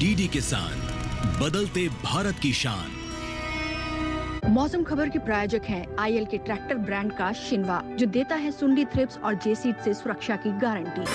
DD किसान, बदलते भारत की शान। मौसम खबर के प्रायोजक हैं आईएल के ट्रैक्टर ब्रांड का शिनवा, जो देता है सुंडी, थ्रिप्स और जेसीड से सुरक्षा की गारंटी।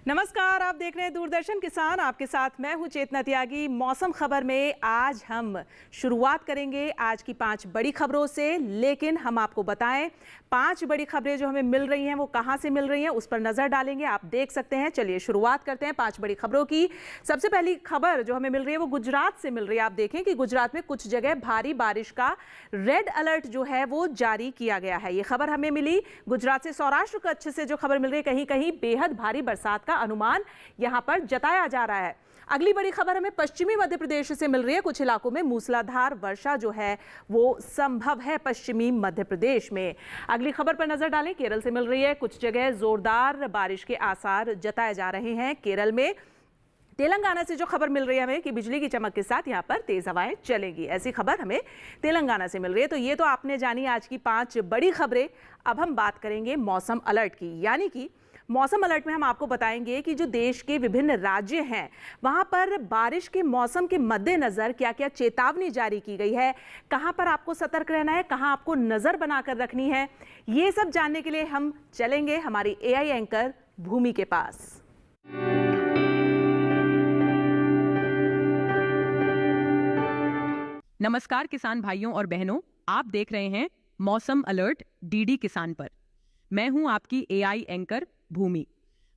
नमस्कार, आप देख रहे हैं दूरदर्शन किसान। आपके साथ मैं हूं चेतना त्यागी। मौसम खबर में आज हम शुरुआत करेंगे आज की 5 बड़ी खबरों से, लेकिन हम आपको बताएं 5 बड़ी खबरें जो हमें मिल रही हैं वो कहां से मिल रही हैं, उस पर नजर डालेंगे। आप देख सकते हैं। चलिए शुरुआत करते हैं 5 बड़ी खबरों की। सबसे पहली खबर जो हमें मिल रही है वो गुजरात से मिल रही है। आप देखें कि गुजरात में कुछ जगह भारी बारिश का रेड अलर्ट जो है वो जारी किया गया है। ये खबर हमें मिली गुजरात से। सौराष्ट्र कच्छ से जो खबर मिल रही है, कहीं कहीं बेहद भारी बरसात का अनुमान यहां पर जताया जा रहा है। अगली बड़ी खबर हमें पश्चिमी मध्य प्रदेश से मिल रही है। कुछ इलाकों में मूसलाधार वर्षा जो है वो संभव है पश्चिमी मध्य प्रदेश में। अगली खबर पर नजर डालें, केरल से मिल रही है। कुछ जगह जोरदार बारिश के आसार जताए जा रहे हैं केरल में। तेलंगाना से जो खबर मिल रही है हमें कि बिजली की चमक के साथ यहां पर तेज हवाएं चलेंगी, ऐसी खबर हमें तेलंगाना से मिल रही है। तो ये तो आपने जानी आज की 5 बड़ी खबरें। अब हम बात करेंगे मौसम अलर्ट की, यानी कि मौसम अलर्ट में हम आपको बताएंगे कि जो देश के विभिन्न राज्य हैं वहां पर बारिश के मौसम के मद्देनजर क्या क्या चेतावनी जारी की गई है, कहां पर आपको सतर्क रहना है, कहां आपको नजर बनाकर रखनी है। ये सब जानने के लिए हम चलेंगे हमारी एआई एंकर भूमि के पास। नमस्कार किसान भाइयों और बहनों, आप देख रहे हैं मौसम अलर्ट डीडी किसान पर। मैं हूं आपकी एआई एंकर भूमि।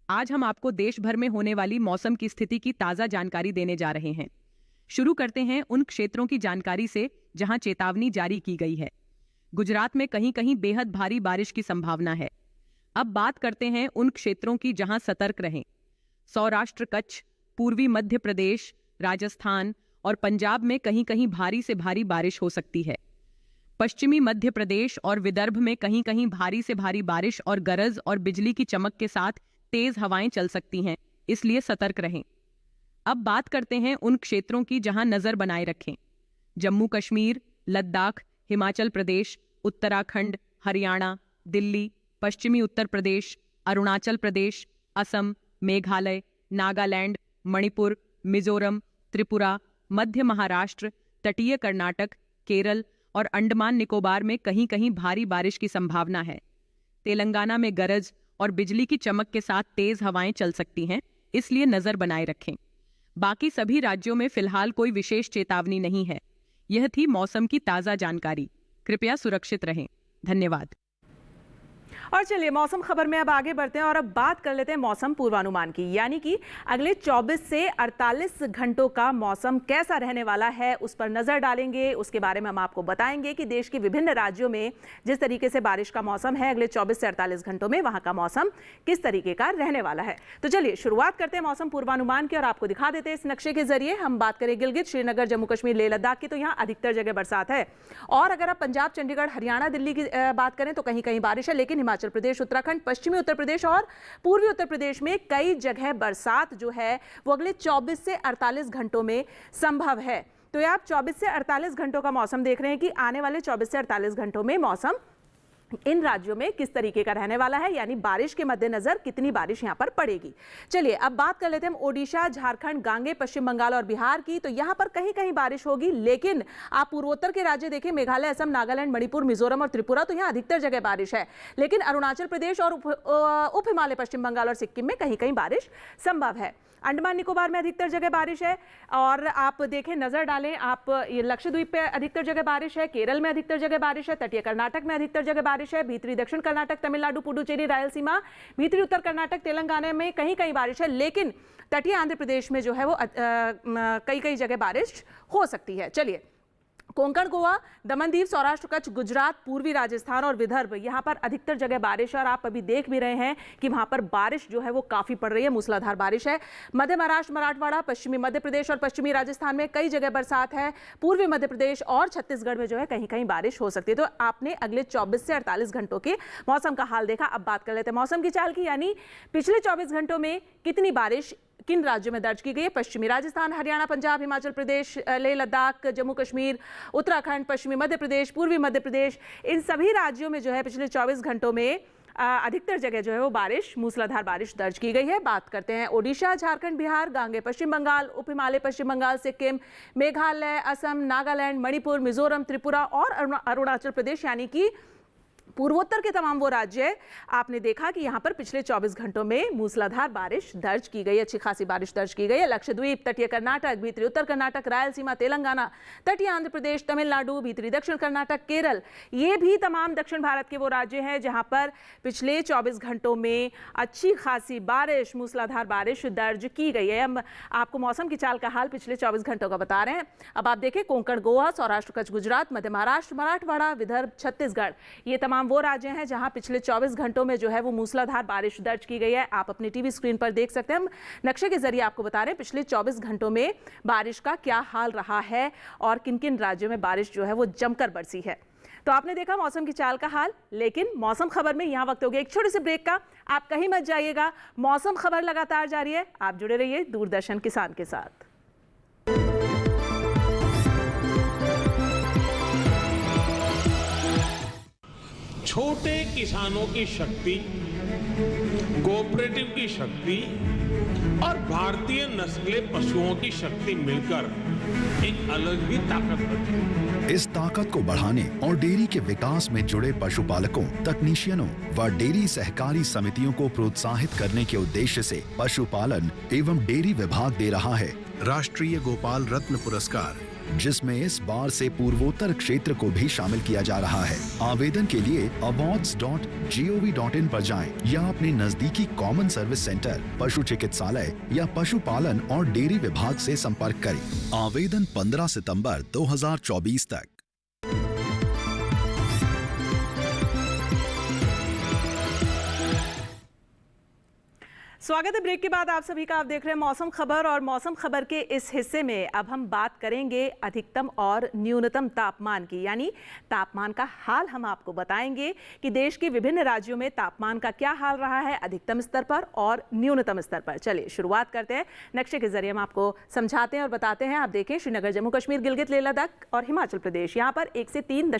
आज हम आपको देश भर में होने वाली मौसम की स्थिति की ताजा जानकारी देने जा रहे हैं। शुरू करते हैं उन क्षेत्रों की जानकारी से जहां चेतावनी जारी की गई है। गुजरात में कहीं कहीं बेहद भारी बारिश की संभावना है। अब बात करते हैं उन क्षेत्रों की जहां सतर्क रहें। सौराष्ट्र कच्छ, पूर्वी मध्य प्रदेश, राजस्थान और पंजाब में कहीं कहीं भारी से भारी बारिश हो सकती है। पश्चिमी मध्य प्रदेश और विदर्भ में कहीं कहीं भारी से भारी बारिश और गरज और बिजली की चमक के साथ तेज हवाएं चल सकती हैं, इसलिए सतर्क रहें। अब बात करते हैं उन क्षेत्रों की जहां नजर बनाए रखें। जम्मू कश्मीर, लद्दाख, हिमाचल प्रदेश, उत्तराखंड, हरियाणा, दिल्ली, पश्चिमी उत्तर प्रदेश, अरुणाचल प्रदेश, असम, मेघालय, नागालैंड, मणिपुर, मिजोरम, त्रिपुरा, मध्य महाराष्ट्र, तटीय कर्नाटक, केरल और अंडमान निकोबार में कहीं कहीं भारी बारिश की संभावना है। तेलंगाना में गरज और बिजली की चमक के साथ तेज हवाएं चल सकती हैं, इसलिए नजर बनाए रखें। बाकी सभी राज्यों में फिलहाल कोई विशेष चेतावनी नहीं है। यह थी मौसम की ताजा जानकारी। कृपया सुरक्षित रहें। धन्यवाद। और चलिए मौसम खबर में अब आगे बढ़ते हैं और अब बात कर लेते हैं मौसम पूर्वानुमान की, यानी कि अगले 24 से 48 घंटों का मौसम कैसा रहने वाला है उस पर नजर डालेंगे। उसके बारे में हम आपको बताएंगे कि देश के विभिन्न राज्यों में जिस तरीके से बारिश का मौसम है अगले 24 से 48 घंटों में वहां का मौसम किस तरीके का रहने वाला है। तो चलिए शुरुआत करते हैं मौसम पूर्वानुमान की और आपको दिखा देते हैं इस नक्शे के जरिए। हम बात करें गिलगित, श्रीनगर, जम्मू कश्मीर, लेह लद्दाख की, तो यहाँ अधिकतर जगह बरसात है। और अगर आप पंजाब, चंडीगढ़, हरियाणा, दिल्ली की बात करें तो कहीं कहीं बारिश है, लेकिन हिमाचल प्रदेश, उत्तराखंड, पश्चिमी उत्तर प्रदेश और पूर्वी उत्तर प्रदेश में कई जगह बरसात जो है वो अगले 24 से 48 घंटों में संभव है। तो ये आप 24 से 48 घंटों का मौसम देख रहे हैं कि आने वाले 24 से 48 घंटों में मौसम इन राज्यों में किस तरीके का रहने वाला है, यानी बारिश के मद्देनजर कितनी बारिश यहां पर पड़ेगी। चलिए अब बात कर लेते हैं हम ओडिशा, झारखंड, गांगे, पश्चिम बंगाल और बिहार की। तो यहां पर कहीं कहीं बारिश होगी, लेकिन आप पूर्वोत्तर के राज्य देखें, मेघालय, असम, नागालैंड, मणिपुर, मिजोरम और त्रिपुरा, तो यहां अधिकतर जगह बारिश है। लेकिन अरुणाचल प्रदेश और उप हिमालय पश्चिम बंगाल और सिक्किम में कहीं कहीं बारिश संभव है। अंडमान निकोबार में अधिकतर जगह बारिश है। और आप देखें, नजर डालें आप, ये लक्षद्वीप पे अधिकतर जगह बारिश है, केरल में अधिकतर जगह बारिश है, तटीय कर्नाटक में अधिकतर जगह बारिश है, भीतरी दक्षिण कर्नाटक, तमिलनाडु, पुडुचेरी, रायलसीमा, भीतरी उत्तर कर्नाटक, तेलंगाना में कहीं कहीं बारिश है, लेकिन तटीय आंध्र प्रदेश में जो है वो कई कई जगह बारिश हो सकती है। चलिए कोंकण, गोवा, दमन दीव, सौराष्ट्र कच्छ, गुजरात, पूर्वी राजस्थान और विदर्भ, यहां पर अधिकतर जगह बारिश है। और आप अभी देख भी रहे हैं कि वहां पर बारिश जो है वो काफी पड़ रही है, मूसलाधार बारिश है। मध्य महाराष्ट्र, मराठवाड़ा, पश्चिमी मध्य प्रदेश और पश्चिमी राजस्थान में कई जगह बरसात है। पूर्वी मध्य प्रदेश और छत्तीसगढ़ में जो है कहीं कहीं बारिश हो सकती है। तो आपने अगले 24 से 48 घंटों के मौसम का हाल देखा। अब बात कर लेते हैं मौसम की चाल की, यानी पिछले 24 घंटों में कितनी बारिश किन राज्यों में दर्ज की गई है? पश्चिमी राजस्थान, हरियाणा, पंजाब, हिमाचल प्रदेश, लेह लद्दाख, जम्मू कश्मीर, उत्तराखंड, पश्चिमी मध्य प्रदेश, पूर्वी मध्य प्रदेश, इन सभी राज्यों में जो है पिछले 24 घंटों में अधिकतर जगह जो है वो बारिश, मूसलाधार बारिश दर्ज की गई है। बात करते हैं ओडिशा, झारखंड, बिहार, गांगे पश्चिम बंगाल, उप हिमालय पश्चिम बंगाल, सिक्किम, मेघालय, असम, नागालैंड, मणिपुर, मिजोरम, त्रिपुरा और अरुणाचल प्रदेश, यानी कि पूर्वोत्तर के तमाम वो राज्य आपने देखा कि यहाँ पर पिछले 24 घंटों में मूसलाधार बारिश दर्ज की गई, अच्छी खासी बारिश दर्ज की गई है। लक्षद्वीप, तटीय कर्नाटक, भीतरी उत्तर कर्नाटक, रायलसीमा, तेलंगाना, तटीय आंध्र प्रदेश, तमिलनाडु, भीतरी दक्षिण कर्नाटक, केरल, ये भी तमाम दक्षिण भारत के वो राज्य हैं जहाँ पर पिछले 24 घंटों में अच्छी खासी बारिश, मूसलाधार बारिश दर्ज की गई है। हम आपको मौसम की चाल का हाल पिछले 24 घंटों का बता रहे हैं। अब आप देखें, कोंकण, गोवा, सौराष्ट्र, कच्छ, गुजरात, मध्य महाराष्ट्र, मराठवाड़ा, विदर्भ, छत्तीसगढ़, ये तमाम वो राज्य हैं जहां पिछले 24 घंटों में जो है वो मूसलाधार बारिश दर्ज की गई है। आप अपनी टीवी स्क्रीन पर देख सकते हैं। हम नक्शे के जरिए आपको बता रहे हैं पिछले 24 घंटों में बारिश का क्या हाल रहा है और किन किन राज्यों में बारिश जो है वो जमकर बरसी है। तो आपने देखा मौसम की चाल का हाल, लेकिन मौसम खबर में यहां वक्त हो गया एक छोटे से ब्रेक का। आप कहीं मत जाइएगा, मौसम खबर लगातार जारी है। आप जुड़े रहिए दूरदर्शन किसान के साथ। छोटे किसानों की शक्ति, कोऑपरेटिव की शक्ति और भारतीय नस्लीय पशुओं की शक्ति मिलकर एक अलग ही ताकत बनती है। इस ताकत को बढ़ाने और डेयरी के विकास में जुड़े पशुपालकों, तकनीशियनों व डेयरी सहकारी समितियों को प्रोत्साहित करने के उद्देश्य से पशुपालन एवं डेयरी विभाग दे रहा है राष्ट्रीय गोपाल रत्न पुरस्कार, जिसमें इस बार से पूर्वोत्तर क्षेत्र को भी शामिल किया जा रहा है। आवेदन के लिए awards.gov.in पर जाएं या अपने नजदीकी कॉमन सर्विस सेंटर, पशु चिकित्सालय या पशुपालन और डेयरी विभाग से संपर्क करें। आवेदन 15 सितंबर 2024 तक। स्वागत है ब्रेक के बाद आप सभी का। आप देख रहे हैं मौसम खबर और मौसम खबर के इस हिस्से में अब हम बात करेंगे अधिकतम और न्यूनतम तापमान की, यानी तापमान का हाल हम आपको बताएंगे कि देश के विभिन्न राज्यों में तापमान का क्या हाल रहा है अधिकतम स्तर पर और न्यूनतम स्तर पर। चलिए शुरुआत करते हैं। नक्शे के जरिए हम आपको समझाते हैं और बताते हैं। आप देखें, श्रीनगर, जम्मू कश्मीर, गिलगित, लेह लद्दाख और हिमाचल प्रदेश, यहाँ पर 1 से 3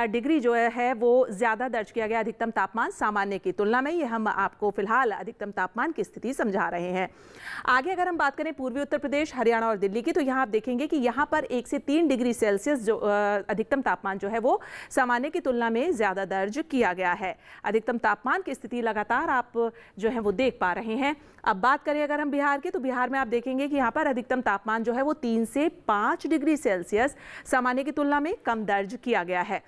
डिग्री जो है वो ज्यादा दर्ज किया गया अधिकतम तापमान सामान्य की तुलना में। ये हम आपको फिलहाल अधिकतम तापमान की स्थिति समझा रहे हैं। आगे अगर हम बात करें पूर्वी उत्तर प्रदेश, हरियाणा और दिल्ली की, तो यहाँ आप देखेंगे कि यहाँ पर 1 से 3 डिग्री सेल्सियस जो अधिकतम तापमान जो है वो सामान्य की तुलना में ज्यादा दर्ज किया गया है। अधिकतम तापमान की स्थिति लगातार आप जो है वो देख पा रहे हैं। अब बात करें अगर हम बिहार की, तो बिहार में आप देखेंगे कि यहाँ पर अधिकतम तापमान जो है वो 3 से 5 डिग्री सेल्सियस सामान्य की तुलना में कम दर्ज किया गया है।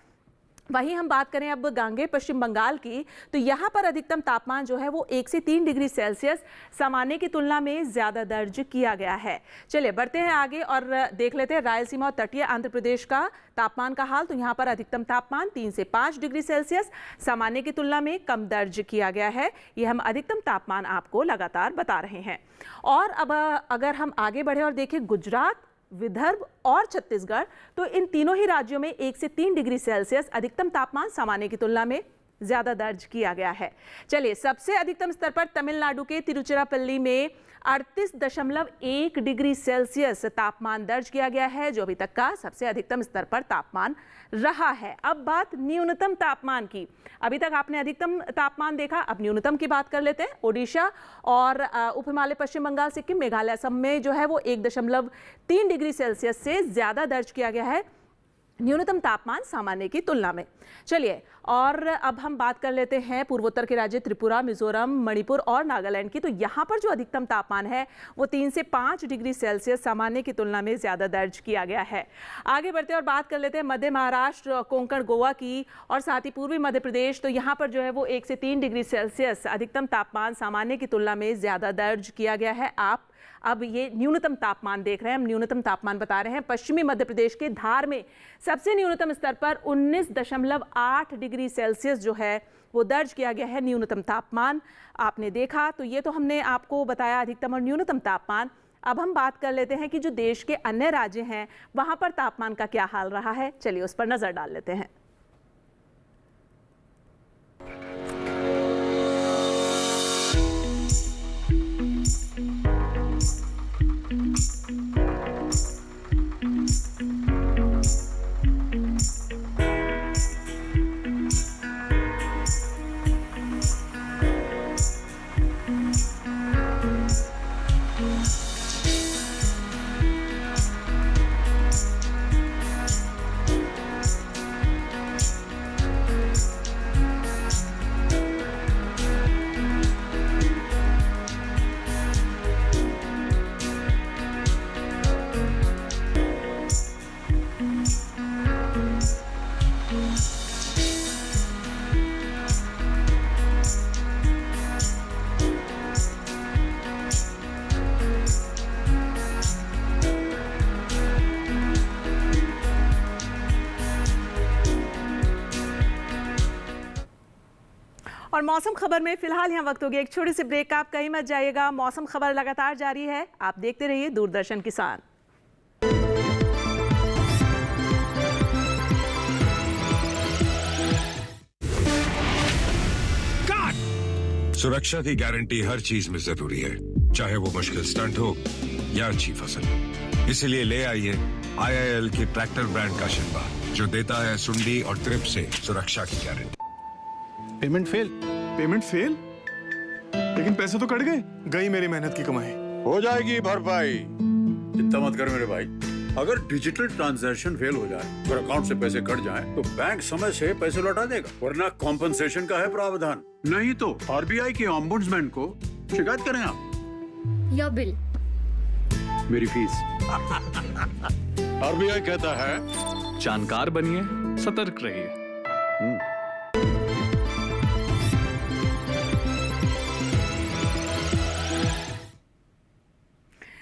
वहीं हम बात करें अब गांगे पश्चिम बंगाल की, तो यहाँ पर अधिकतम तापमान जो है वो 1 से 3 डिग्री सेल्सियस सामान्य की तुलना में ज्यादा दर्ज किया गया है। चलिए बढ़ते हैं आगे और देख लेते हैं रायलसीमा और तटीय आंध्र प्रदेश का तापमान का हाल। तो यहाँ पर अधिकतम तापमान 3 से 5 डिग्री सेल्सियस सामान्य की तुलना में कम दर्ज किया गया है। ये हम अधिकतम तापमान आपको लगातार बता रहे हैं। और अब अगर हम आगे बढ़े और देखें गुजरात, विदर्भ और छत्तीसगढ़, तो इन तीनों ही राज्यों में 1 से 3 डिग्री सेल्सियस अधिकतम तापमान सामान्य की तुलना में ज्यादा दर्ज किया गया है। चलिए सबसे अधिकतम स्तर पर तमिलनाडु के तिरुचिरापल्ली में 38.1 डिग्री सेल्सियस तापमान दर्ज किया गया है, जो अभी तक का सबसे अधिकतम स्तर पर तापमान रहा है। अब बात न्यूनतम तापमान की। अभी तक आपने अधिकतम तापमान देखा, अब न्यूनतम की बात कर लेते हैं। ओडिशा और उप हिमालय पश्चिम बंगाल, सिक्किम, मेघालय, असम में जो है वो 1.3 डिग्री सेल्सियस से ज्यादा दर्ज किया गया है न्यूनतम तापमान सामान्य की तुलना में। चलिए और अब हम बात कर लेते हैं पूर्वोत्तर के राज्य त्रिपुरा, मिजोरम, मणिपुर और नागालैंड की। तो यहाँ पर जो अधिकतम तापमान है वो 3 से 5 डिग्री सेल्सियस सामान्य की तुलना में ज्यादा दर्ज किया गया है। आगे बढ़ते और बात कर लेते हैं मध्य महाराष्ट्र, कोंकण, गोवा की और साथ ही पूर्वी मध्य प्रदेश। तो यहाँ पर जो है वो 1 से 3 डिग्री सेल्सियस अधिकतम तापमान सामान्य की तुलना में ज्यादा दर्ज किया गया है। आप अब ये न्यूनतम तापमान देख रहे हैं, हम न्यूनतम तापमान बता रहे हैं। पश्चिमी मध्य प्रदेश के धार में सबसे न्यूनतम स्तर पर 19.8 डिग्री सेल्सियस जो है वो दर्ज किया गया है न्यूनतम तापमान। आपने देखा, तो ये तो हमने आपको बताया अधिकतम और न्यूनतम तापमान। अब हम बात कर लेते हैं कि जो देश के अन्य राज्य हैं वहां पर तापमान का क्या हाल रहा है। चलिए उस पर नजर डाल लेते हैं। मौसम खबर में फिलहाल यहाँ वक्त हो गया एक छोटी सी ब्रेक का। आप कहीं मत जाइएगा, मौसम खबर लगातार जारी है। आप देखते रहिए दूरदर्शन किसान। सुरक्षा की गारंटी हर चीज में जरूरी है, चाहे वो मुश्किल स्टंट हो या अच्छी फसल। इसीलिए ले आइए IIL की ट्रैक्टर ब्रांड का शिनवा, जो देता है सुंडी और ट्रिप से सुरक्षा की गारंटी। Payment fail? लेकिन पैसे तो कट गए, गई मेरी मेहनत की कमाई। हो जाएगी भरपाई, चिंता मत कर मेरे भाई। अगर डिजिटल ट्रांजैक्शन फेल हो जाए, अगर अकाउंट से पैसे कट जाएं, तो बैंक समय से पैसे लौटा देगा, वरना कॉम्पनसेशन का है प्रावधान। नहीं तो RBI के ओम्बुड्समैन को शिकायत करें आप। या बिल, मेरी फीस। RBI कहता है, जानकार बनिए, सतर्क रहिए।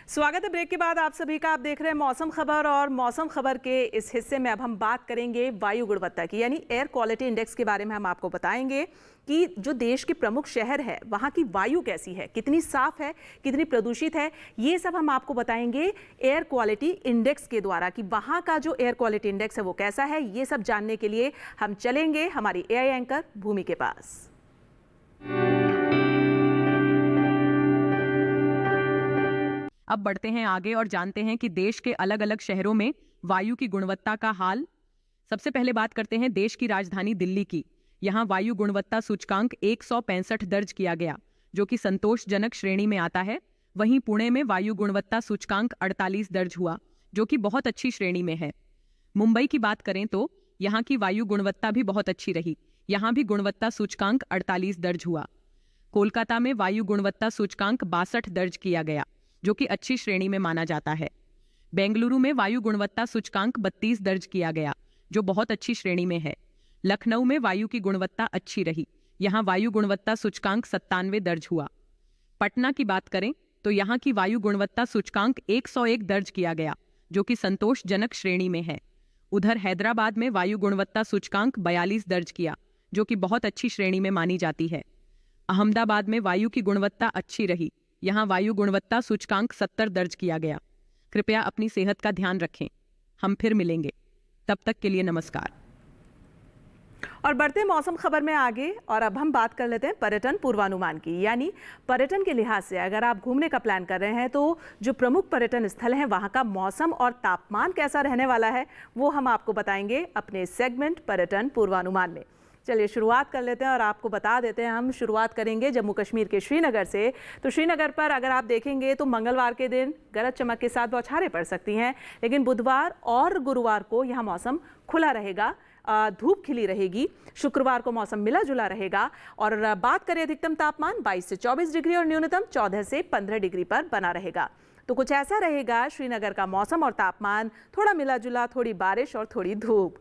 स्वागत है ब्रेक के बाद आप सभी का। आप देख रहे हैं मौसम खबर, और मौसम खबर के इस हिस्से में अब हम बात करेंगे वायु गुणवत्ता की, यानी एयर क्वालिटी इंडेक्स के बारे में हम आपको बताएंगे कि जो देश के प्रमुख शहर है वहाँ की वायु कैसी है, कितनी साफ है, कितनी प्रदूषित है। ये सब हम आपको बताएंगे एयर क्वालिटी इंडेक्स के द्वारा कि वहाँ का जो एयर क्वालिटी इंडेक्स है वो कैसा है। ये सब जानने के लिए हम चलेंगे हमारी AI एंकर भूमि के पास। अब बढ़ते हैं आगे और जानते हैं कि देश के अलग अलग शहरों में वायु की गुणवत्ता का हाल। सबसे पहले बात करते हैं देश की राजधानी दिल्ली की। यहाँ वायु गुणवत्ता सूचकांक 165 दर्ज किया गया, जो कि संतोषजनक श्रेणी में आता है। वहीं पुणे में वायु गुणवत्ता सूचकांक 48 दर्ज हुआ, जो कि बहुत अच्छी श्रेणी में है। मुंबई की बात करें तो यहाँ की वायु गुणवत्ता भी बहुत अच्छी रही। यहाँ भी गुणवत्ता सूचकांक 48 दर्ज हुआ। कोलकाता में वायु गुणवत्ता सूचकांक 62 दर्ज किया गया, जो कि अच्छी श्रेणी में माना जाता है। बेंगलुरु में वायु गुणवत्ता सूचकांक 32 दर्ज किया गया, जो बहुत अच्छी श्रेणी में है। लखनऊ में वायु की गुणवत्ता अच्छी रही। यहाँ वायु गुणवत्ता सूचकांक 97 दर्ज हुआ। पटना की बात करें तो यहाँ की वायु गुणवत्ता सूचकांक 101 दर्ज किया गया, जो कि संतोषजनक श्रेणी में है। उधर हैदराबाद में वायु गुणवत्ता सूचकांक 42 दर्ज किया, जो कि बहुत अच्छी श्रेणी में मानी जाती है। अहमदाबाद में वायु की गुणवत्ता अच्छी रही। यहाँ वायु गुणवत्ता सूचकांक 70 दर्ज किया गया। कृपया अपनी सेहत का ध्यान रखें। हम फिर मिलेंगे, तब तक के लिए नमस्कार। और बढ़ते मौसम खबर में आगे, और अब हम बात कर लेते हैं पर्यटन पूर्वानुमान की। यानी पर्यटन के लिहाज से अगर आप घूमने का प्लान कर रहे हैं तो जो प्रमुख पर्यटन स्थल हैं वहाँ का मौसम और तापमान कैसा रहने वाला है वो हम आपको बताएंगे अपने सेगमेंट पर्यटन पूर्वानुमान में। चलिए शुरुआत कर लेते हैं और आपको बता देते हैं। हम शुरुआत करेंगे जम्मू कश्मीर के श्रीनगर से। तो श्रीनगर पर अगर आप देखेंगे तो मंगलवार के दिन गरज चमक के साथ बौछारें पड़ सकती हैं, लेकिन बुधवार और गुरुवार को यहाँ मौसम खुला रहेगा, धूप खिली रहेगी। शुक्रवार को मौसम मिला जुला रहेगा। और बात करें अधिकतम तापमान 22 से 24 डिग्री और न्यूनतम 14 से 15 डिग्री पर बना रहेगा। तो कुछ ऐसा रहेगा श्रीनगर का मौसम और तापमान, थोड़ा मिला जुला, थोड़ी बारिश और थोड़ी धूप।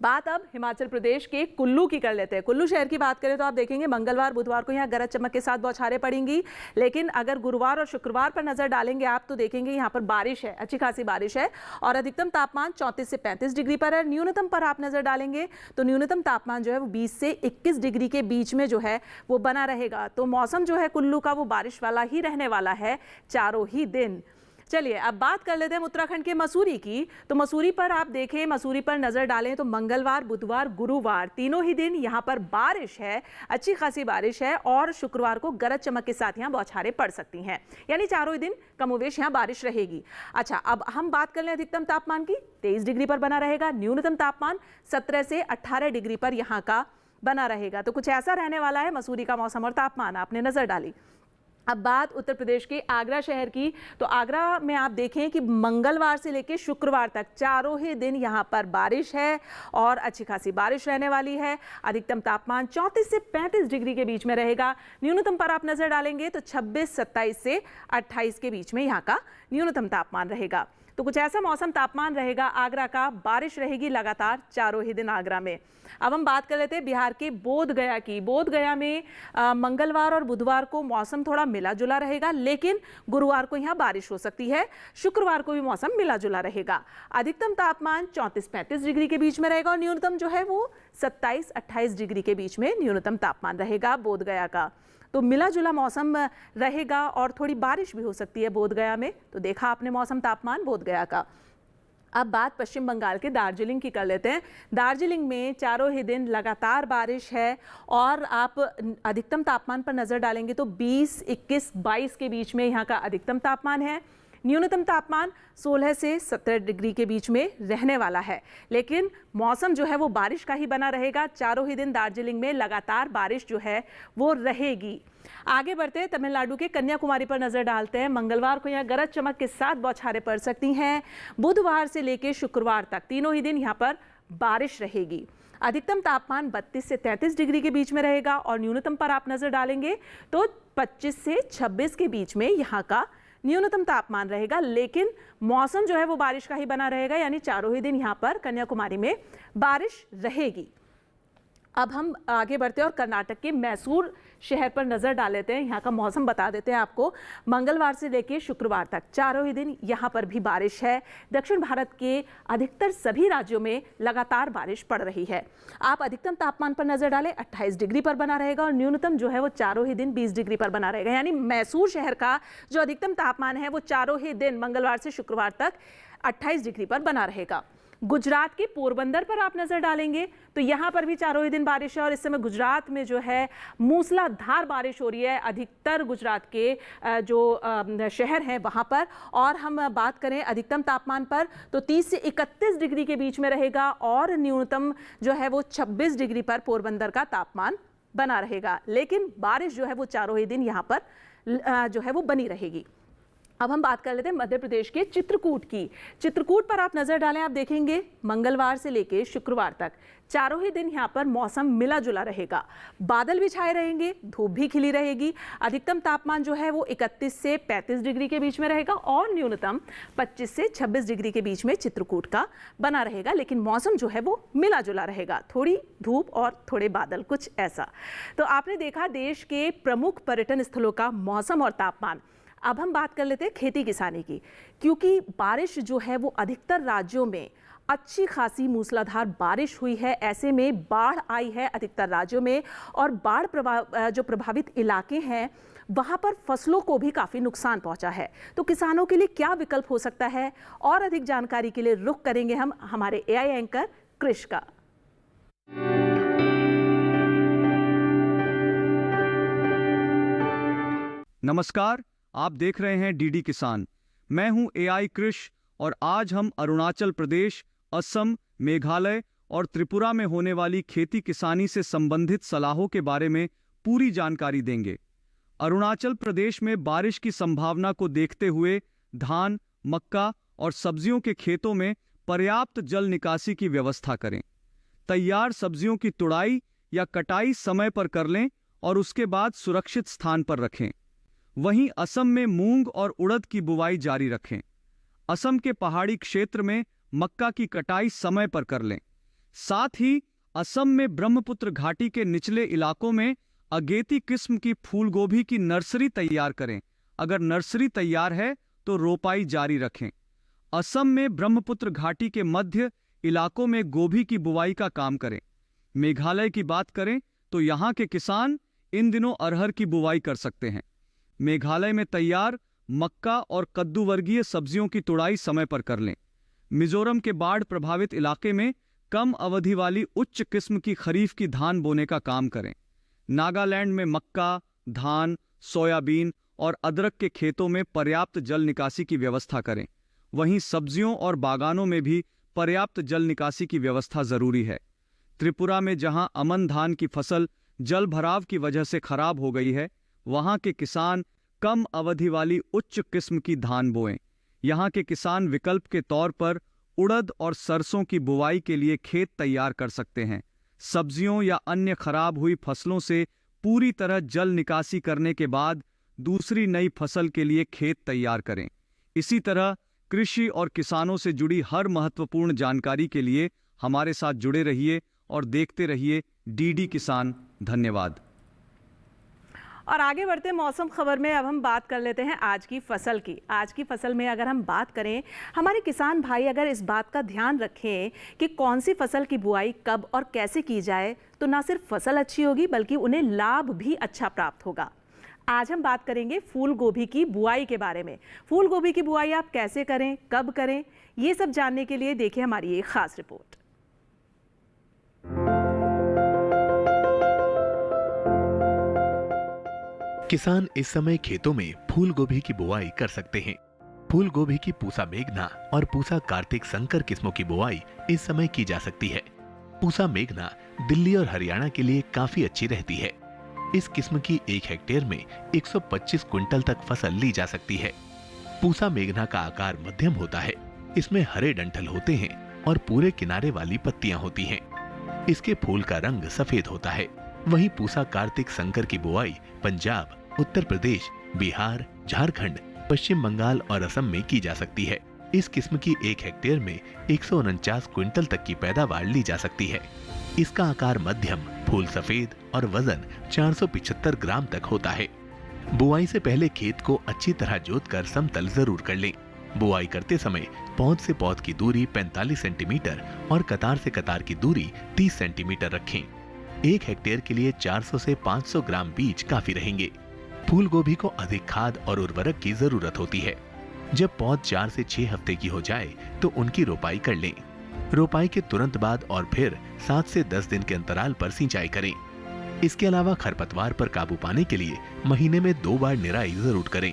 बात अब हिमाचल प्रदेश के कुल्लू की कर लेते हैं। कुल्लू शहर की बात करें तो आप देखेंगे मंगलवार बुधवार को यहाँ गरज चमक के साथ बौछारें पड़ेंगी, लेकिन अगर गुरुवार और शुक्रवार पर नजर डालेंगे आप तो देखेंगे यहाँ पर बारिश है, अच्छी खासी बारिश है। और अधिकतम तापमान 34 से 35 डिग्री पर है। न्यूनतम पर आप नजर डालेंगे तो न्यूनतम तापमान जो है वो 20 से 21 डिग्री के बीच में जो है वो बना रहेगा। तो मौसम जो है कुल्लू का वो बारिश वाला ही रहने वाला है चारों ही दिन। चलिए अब बात कर लेते हैं उत्तराखंड के मसूरी की। तो मसूरी पर आप देखें, मसूरी पर नजर डालें तो मंगलवार बुधवार गुरुवार तीनों ही दिन यहाँ पर बारिश है, अच्छी खासी बारिश है। और शुक्रवार को गरज चमक के साथ यहाँ बौछारें पड़ सकती हैं, यानी चारों ही दिन कमोवेश यहाँ बारिश रहेगी। अच्छा, अब हम बात कर लें अधिकतम तापमान की। 23 डिग्री पर बना रहेगा। न्यूनतम तापमान 17 से 18 डिग्री पर यहाँ का बना रहेगा। तो कुछ ऐसा रहने वाला है मसूरी का मौसम और तापमान, आपने नजर डाली। अब बात उत्तर प्रदेश के आगरा शहर की। तो आगरा में आप देखें कि मंगलवार से लेकर शुक्रवार तक चारों ही दिन यहाँ पर बारिश है और अच्छी खासी बारिश रहने वाली है। अधिकतम तापमान 34 से 35 डिग्री के बीच में रहेगा। न्यूनतम पर आप नजर डालेंगे तो 26, 27 से 28 के बीच में यहाँ का न्यूनतम तापमान रहेगा। तो कुछ ऐसा मौसम तापमान रहेगा आगरा का। बारिश रहेगी लगातार चारों ही दिन आगरा में। अब हम बात कर लेते हैं बिहार के बोध गया की। बोध गया में मंगलवार और बुधवार को मौसम थोड़ा मिला जुला रहेगा, लेकिन गुरुवार को यहाँ बारिश हो सकती है। शुक्रवार को भी मौसम मिला जुला रहेगा। अधिकतम तापमान 34-35 डिग्री के बीच में रहेगा और न्यूनतम जो है वो 27-28 डिग्री के बीच में न्यूनतम तापमान रहेगा बोध गया का। तो मिला जुला मौसम रहेगा और थोड़ी बारिश भी हो सकती है बोध गया में। तो देखा आपने मौसम तापमान बोध गया का। अब बात पश्चिम बंगाल के दार्जिलिंग की कर लेते हैं। दार्जिलिंग में चारों ही दिन लगातार बारिश है और आप अधिकतम तापमान पर नजर डालेंगे तो 20, 21, 22 के बीच में यहाँ का अधिकतम तापमान है। न्यूनतम तापमान 16 से 17 डिग्री के बीच में रहने वाला है, लेकिन मौसम जो है वो बारिश का ही बना रहेगा। चारों ही दिन दार्जिलिंग में लगातार बारिश जो है वो रहेगी। आगे बढ़ते हैं, तमिलनाडु के कन्याकुमारी पर नजर डालते हैं। मंगलवार को यहाँ गरज चमक के साथ बौछारें पड़ सकती हैं। बुधवार से लेकर शुक्रवार तक तीनों ही दिन यहाँ पर बारिश रहेगी। अधिकतम तापमान 32 से 33 डिग्री के बीच में रहेगा और न्यूनतम पर आप नजर डालेंगे तो 25 से 26 के बीच में यहाँ का न्यूनतम तापमान रहेगा, लेकिन मौसम जो है वो बारिश का ही बना रहेगा, यानी चारों ही दिन यहाँ पर कन्याकुमारी में बारिश रहेगी। अब हम आगे बढ़ते हैं और कर्नाटक के मैसूर शहर पर नजर डाल लेते हैं। यहाँ का मौसम बता देते हैं आपको। मंगलवार से लेकर शुक्रवार तक चारों ही दिन यहाँ पर भी बारिश है। दक्षिण भारत के अधिकतर सभी राज्यों में लगातार बारिश पड़ रही है। आप अधिकतम तापमान पर नजर डालें 28 डिग्री पर बना रहेगा और न्यूनतम जो है वो चारों ही दिन 20 डिग्री पर बना रहेगा। यानी मैसूर शहर का जो अधिकतम तापमान है वो चारों ही दिन मंगलवार से शुक्रवार तक 28 डिग्री पर बना रहेगा। गुजरात के पोरबंदर पर आप नजर डालेंगे तो यहाँ पर भी चारों ही दिन बारिश है और इस समय गुजरात में जो है मूसलाधार बारिश हो रही है अधिकतर गुजरात के जो शहर हैं वहाँ पर। और हम बात करें अधिकतम तापमान पर तो 30 से 31 डिग्री के बीच में रहेगा और न्यूनतम जो है वो 26 डिग्री पर पोरबंदर का तापमान बना रहेगा, लेकिन बारिश जो है वो चारों ही दिन यहाँ पर जो है वो बनी रहेगी। अब हम बात कर लेते हैं मध्य प्रदेश के चित्रकूट की। चित्रकूट पर आप नजर डालें, आप देखेंगे मंगलवार से लेकर शुक्रवार तक चारों ही दिन यहाँ पर मौसम मिला जुला रहेगा। बादल भी छाए रहेंगे, धूप भी खिली रहेगी। अधिकतम तापमान जो है वो 31 से 35 डिग्री के बीच में रहेगा और न्यूनतम 25 से 26 डिग्री के बीच में चित्रकूट का बना रहेगा, लेकिन मौसम जो है वो मिला जुला रहेगा। थोड़ी धूप और थोड़े बादल, कुछ ऐसा। तो आपने देखा देश के प्रमुख पर्यटन स्थलों का मौसम और तापमान। अब हम बात कर लेते हैं खेती किसानी की, क्योंकि बारिश जो है वो अधिकतर राज्यों में अच्छी खासी मूसलाधार बारिश हुई है। ऐसे में बाढ़ आई है अधिकतर राज्यों में और बाढ़ जो प्रभावित इलाके हैं वहाँ पर फसलों को भी काफ़ी नुकसान पहुँचा है। तो किसानों के लिए क्या विकल्प हो सकता है, और अधिक जानकारी के लिए रुख करेंगे हम हमारे AI एंकर कृष का। नमस्कार, आप देख रहे हैं डीडी किसान। मैं हूं AI कृष और आज हम अरुणाचल प्रदेश, असम, मेघालय और त्रिपुरा में होने वाली खेती किसानी से संबंधित सलाहों के बारे में पूरी जानकारी देंगे। अरुणाचल प्रदेश में बारिश की संभावना को देखते हुए धान, मक्का और सब्जियों के खेतों में पर्याप्त जल निकासी की व्यवस्था करें। तैयार सब्जियों की तुड़ाई या कटाई समय पर कर लें और उसके बाद सुरक्षित स्थान पर रखें। वहीं असम में मूंग और उड़द की बुवाई जारी रखें। असम के पहाड़ी क्षेत्र में मक्का की कटाई समय पर कर लें। साथ ही असम में ब्रह्मपुत्र घाटी के निचले इलाकों में अगेती किस्म की फूलगोभी की नर्सरी तैयार करें। अगर नर्सरी तैयार है तो रोपाई जारी रखें। असम में ब्रह्मपुत्र घाटी के मध्य इलाकों में गोभी की बुवाई का काम करें। मेघालय की बात करें तो यहाँ के किसान इन दिनों अरहर की बुवाई कर सकते हैं। मेघालय में तैयार मक्का और कद्दू वर्गीय सब्जियों की तुड़ाई समय पर कर लें। मिजोरम के बाढ़ प्रभावित इलाके में कम अवधि वाली उच्च किस्म की खरीफ की धान बोने का काम करें। नागालैंड में मक्का, धान, सोयाबीन और अदरक के खेतों में पर्याप्त जल निकासी की व्यवस्था करें। वहीं सब्जियों और बागानों में भी पर्याप्त जल निकासी की व्यवस्था जरूरी है। त्रिपुरा में जहां अमन धान की फसल जल भराव की वजह से खराब हो गई है, वहां के किसान कम अवधि वाली उच्च किस्म की धान बोएं। यहां के किसान विकल्प के तौर पर उड़द और सरसों की बुवाई के लिए खेत तैयार कर सकते हैं। सब्जियों या अन्य खराब हुई फसलों से पूरी तरह जल निकासी करने के बाद दूसरी नई फसल के लिए खेत तैयार करें। इसी तरह कृषि और किसानों से जुड़ी हर महत्वपूर्ण जानकारी के लिए हमारे साथ जुड़े रहिए और देखते रहिए डीडी किसान। धन्यवाद। और आगे बढ़ते मौसम खबर में अब हम बात कर लेते हैं आज की फसल की। आज की फसल में अगर हम बात करें, हमारे किसान भाई अगर इस बात का ध्यान रखें कि कौन सी फसल की बुआई कब और कैसे की जाए, तो ना सिर्फ फसल अच्छी होगी बल्कि उन्हें लाभ भी अच्छा प्राप्त होगा। आज हम बात करेंगे फूल गोभी की बुआई के बारे में। फूल गोभी की बुआई आप कैसे करें, कब करें, ये सब जानने के लिए देखिए हमारी एक खास रिपोर्ट। किसान इस समय खेतों में फूल गोभी की बुआई कर सकते हैं। फूल गोभी की पूसा मेघना और पूसा कार्तिक संकर किस्मों की बुआई इस समय की जा सकती है। पूसा मेघना दिल्ली और हरियाणा के लिए काफी अच्छी रहती है। इस किस्म की 1 हेक्टेयर में 125 क्विंटल तक फसल ली जा सकती है। पूसा मेघना का आकार मध्यम होता है। इसमें हरे डंठल होते हैं और पूरे किनारे वाली पत्तियां होती हैं। इसके फूल का रंग सफेद होता है। वहीं पूसा कार्तिक संकर की बुआई पंजाब, उत्तर प्रदेश, बिहार, झारखंड, पश्चिम बंगाल और असम में की जा सकती है। इस किस्म की 1 हेक्टेयर में 149 क्विंटल तक की पैदावार ली जा सकती है। इसका आकार मध्यम, फूल सफेद और वजन 475 ग्राम तक होता है। बुआई से पहले खेत को अच्छी तरह जोतकर समतल जरूर कर लें। बुआई करते समय पौध से पौध की दूरी 45 सेंटीमीटर और कतार से कतार की दूरी 30 सेंटीमीटर रखें। 1 हेक्टेयर के लिए 400 से 500 ग्राम बीज काफी रहेंगे। फूल गोभी को अधिक खाद और उर्वरक की जरूरत होती है। जब पौध 4 से 6 हफ्ते की हो जाए तो उनकी रोपाई कर लें। रोपाई के तुरंत बाद और फिर 7 से 10 दिन के अंतराल पर सिंचाई करें। इसके अलावा खरपतवार पर काबू पाने के लिए महीने में 2 बार निराई जरूर करें।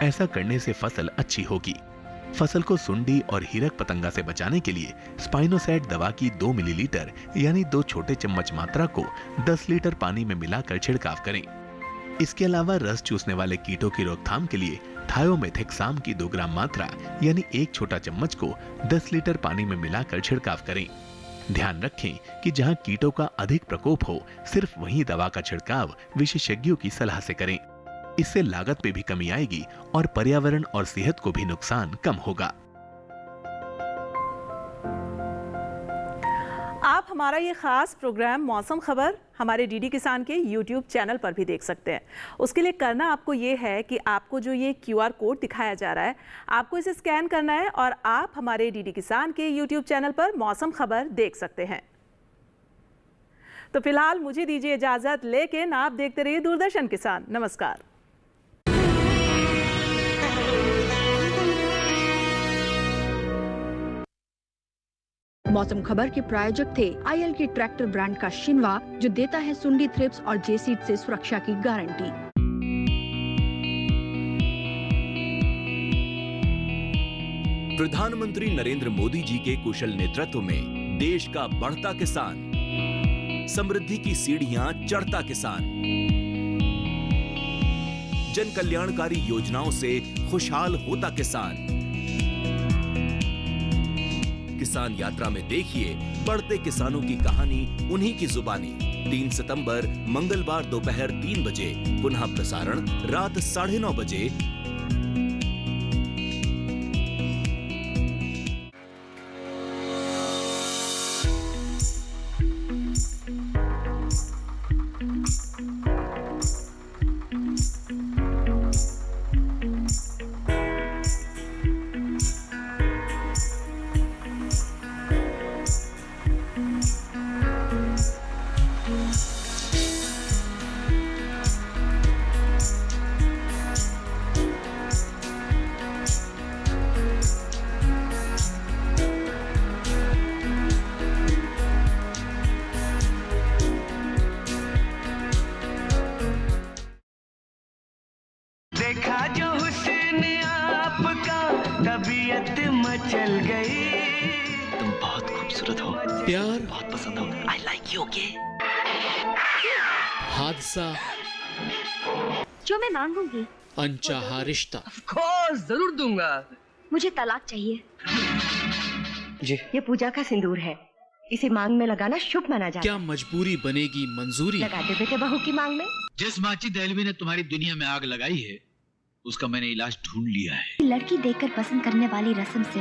ऐसा करने से फसल अच्छी होगी। फसल को सुंडी और हीरक पतंगा से बचाने के लिए स्पाइनोसैट दवा की 2 मिलीलीटर यानी 2 छोटे चम्मच मात्रा को 10 लीटर पानी में मिलाकर छिड़काव करें। इसके अलावा रस चूसने वाले कीटों की रोकथाम के लिए थायोमेथेक्साम की 2 ग्राम मात्रा यानी 1 छोटा चम्मच को 10 लीटर पानी में मिलाकर छिड़काव करें। ध्यान रखें कि जहां कीटों का अधिक प्रकोप हो, सिर्फ वहीं दवा का छिड़काव विशेषज्ञों की सलाह से करें। इससे लागत में भी कमी आएगी और पर्यावरण और सेहत को भी नुकसान कम होगा। आप हमारा ये खास प्रोग्राम मौसम खबर हमारे डीडी किसान के YouTube चैनल पर भी देख सकते हैं। उसके लिए करना आपको ये है कि आपको जो ये QR कोड दिखाया जा रहा है, आपको इसे स्कैन करना है और आप हमारे डीडी किसान के YouTube चैनल पर मौसम खबर देख सकते हैं। तो फिलहाल मुझे दीजिए इजाजत, लेकिन आप देखते रहिए दूरदर्शन किसान। नमस्कार। मौसम खबर के प्रायोजक थे IL के ट्रैक्टर ब्रांड का शिनवा, जो देता है सुंडी थ्रिप्स और जेसीड से सुरक्षा की गारंटी। प्रधानमंत्री नरेंद्र मोदी जी के कुशल नेतृत्व में देश का बढ़ता किसान, समृद्धि की सीढ़ियां चढ़ता किसान, जन कल्याणकारी योजनाओं से खुशहाल होता किसान। किसान यात्रा में देखिए बढ़ते किसानों की कहानी उन्हीं की जुबानी। 3 सितंबर मंगलवार दोपहर 3 बजे, पुनः प्रसारण रात 9:30 बजे। देखा जो हुस्न आपका, तबीयत मचल गई। तुम बहुत खूबसूरत हो प्यार, बहुत पसंद हो। I like you, okay? हादसा जो मैं मांगूंगी, अनचाहा रिश्ता। जरूर दूंगा। मुझे तलाक चाहिए। जी, ये पूजा का सिंदूर है, इसे मांग में लगाना शुभ माना जाता है। क्या मजबूरी बनेगी मंजूरी? लगाते बेटे बहू की मांग में। जिस माची दहलवी ने तुम्हारी दुनिया में आग लगाई है, उसका मैंने इलाज ढूंढ लिया है। लड़की देखकर पसंद करने वाली रस्म से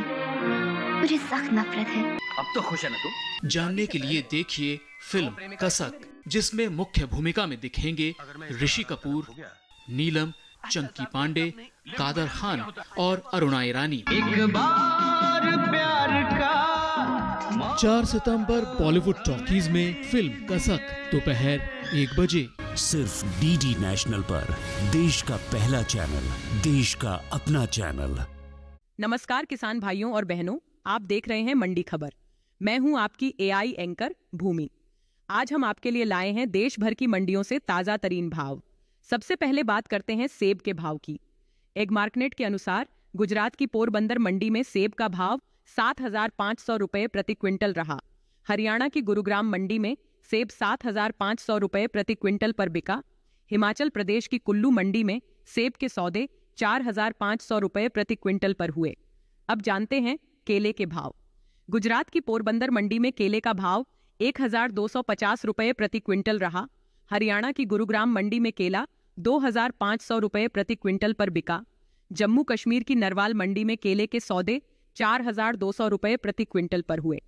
मुझे सख्त नफरत है। अब तो खुश है ना तुम? जानने के लिए देखिए फिल्म कसक, जिसमें मुख्य भूमिका में दिखेंगे ऋषि कपूर, नीलम, चंकी पांडे, कादर खान और अरुणा ईरानी। एक बार प्यार का 4 सितंबर बॉलीवुड टॉकीज में फिल्म कसक दोपहर 1 बजे। सिर्फ डीडी नेशनल पर, देश का पहला चैनल, देश का अपना चैनल। नमस्कार किसान भाइयों और बहनों, आप देख रहे हैं मंडी खबर। मैं हूं आपकी एआई एंकर भूमि। आज हम आपके लिए लाए हैं देश भर की मंडियों से ताजा तरीन भाव। सबसे पहले बात करते हैं सेब के भाव की। एग मार्केट के अनुसार गुजरात की पोरबंदर मंडी में सेब का भाव 7,500 रुपए प्रति क्विंटल रहा। हरियाणा की गुरुग्राम मंडी में सेब 7,500 रुपए प्रति क्विंटल पर बिका। हिमाचल प्रदेश की कुल्लू मंडी में सेब के सौदे 4,500 रुपए प्रति क्विंटल पर हुए। अब जानते हैं केले के भाव। गुजरात की पोरबंदर मंडी में केले का भाव 1,250 रुपए प्रति क्विंटल रहा। हरियाणा की गुरुग्राम मंडी में केला 2,500 रुपए प्रति क्विंटल पर बिका। जम्मू कश्मीर की नरवाल मंडी में केले के सौदे 4,200 रुपए प्रति क्विंटल पर हुए।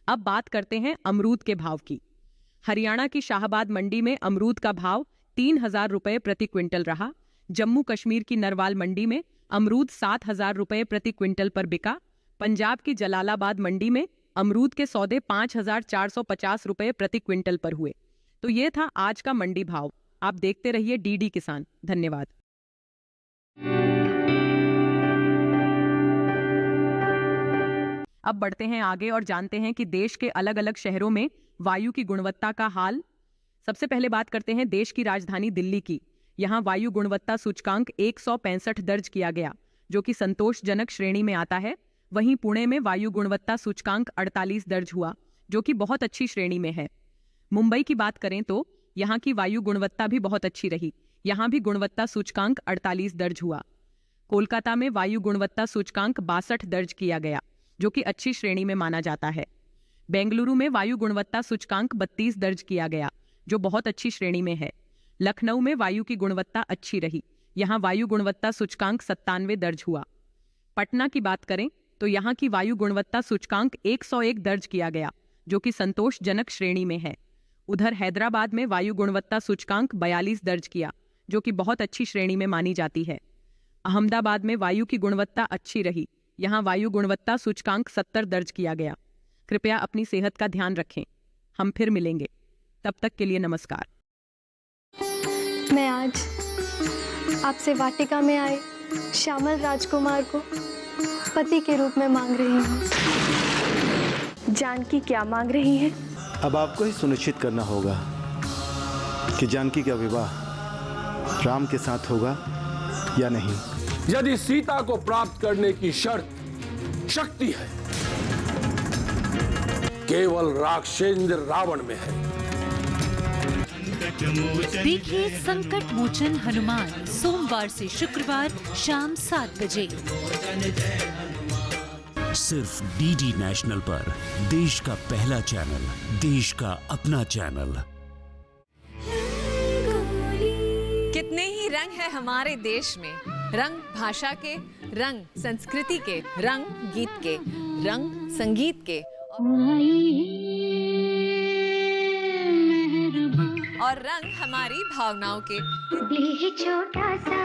अब बात करते हैं अमरूद के भाव की। हरियाणा की शाहबाद मंडी में अमरूद का भाव 3,000 रुपए प्रति क्विंटल रहा। जम्मू कश्मीर की नरवाल मंडी में अमरूद 7,000 रुपए प्रति क्विंटल पर बिका। पंजाब की जलालाबाद मंडी में अमरूद के सौदे 5,450 रुपए प्रति क्विंटल पर हुए। तो ये था आज का मंडी भाव। आप देखते रहिए डीडी किसान। धन्यवाद। अब बढ़ते हैं आगे और जानते हैं कि देश के अलग अलग शहरों में वायु की गुणवत्ता का हाल। सबसे पहले बात करते हैं देश की राजधानी दिल्ली की। यहां वायु गुणवत्ता सूचकांक 165 दर्ज किया गया, जो कि संतोषजनक श्रेणी में आता है। वहीं पुणे में वायु गुणवत्ता सूचकांक 48 दर्ज हुआ, जो कि बहुत अच्छी श्रेणी में है। मुंबई की बात करें तो यहां की वायु गुणवत्ता भी बहुत अच्छी रही। यहां भी गुणवत्ता सूचकांक 48 दर्ज हुआ। कोलकाता में वायु गुणवत्ता सूचकांक 62 दर्ज किया गया, जो कि अच्छी श्रेणी में माना जाता है। बेंगलुरु में वायु गुणवत्ता सूचकांक 32 दर्ज किया गया, जो बहुत अच्छी श्रेणी में है। लखनऊ में वायु की गुणवत्ता अच्छी रही। यहाँ वायु गुणवत्ता सूचकांक 97 दर्ज हुआ। पटना की बात करें तो यहाँ की वायु गुणवत्ता सूचकांक 101 दर्ज किया गया, जो कि संतोषजनक श्रेणी में है। उधर हैदराबाद में वायु गुणवत्ता सूचकांक 42 दर्ज किया, जो कि बहुत अच्छी श्रेणी में मानी जाती है। अहमदाबाद में वायु की गुणवत्ता अच्छी रही। यहाँ वायु गुणवत्ता सूचकांक 70 दर्ज किया गया। कृपया अपनी सेहत का ध्यान रखें। हम फिर मिलेंगे, तब तक के लिए नमस्कार। मैं आज आपसे वाटिका में आए श्यामल राजकुमार को पति के रूप में मांग रही हूँ। जानकी क्या मांग रही है? अब आपको ही सुनिश्चित करना होगा कि जानकी का विवाह राम के साथ होगा या नहीं। यदि सीता को प्राप्त करने की शर्त शक्ति है, केवल राक्षसेंद्र रावण में है। देखिए संकट मोचन हनुमान सोमवार से शुक्रवार शाम 7 बजे। सिर्फ डीडी नेशनल पर, देश का पहला चैनल, देश का अपना चैनल। कितने ही रंग है हमारे देश में। रंग भाषा के, रंग संस्कृति के, रंग गीत के, रंग संगीत के, और रंग हमारी भावनाओं के। छोटा सा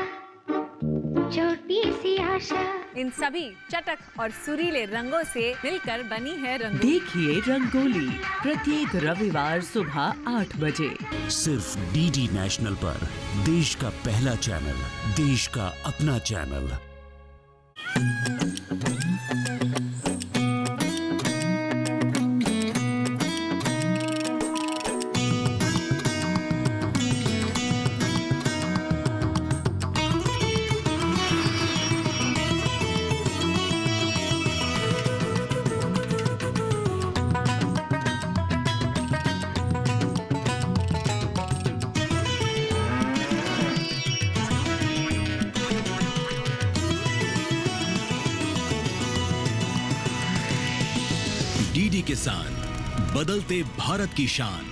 छोटी सी आशा, इन सभी चटक और सुरीले रंगों से मिलकर बनी है रंगोली। देखिए रंगोली प्रत्येक रविवार सुबह 8 बजे। सिर्फ डीडी नेशनल पर, देश का पहला चैनल, देश का अपना चैनल। डीडी किसान, बदलते भारत की शान।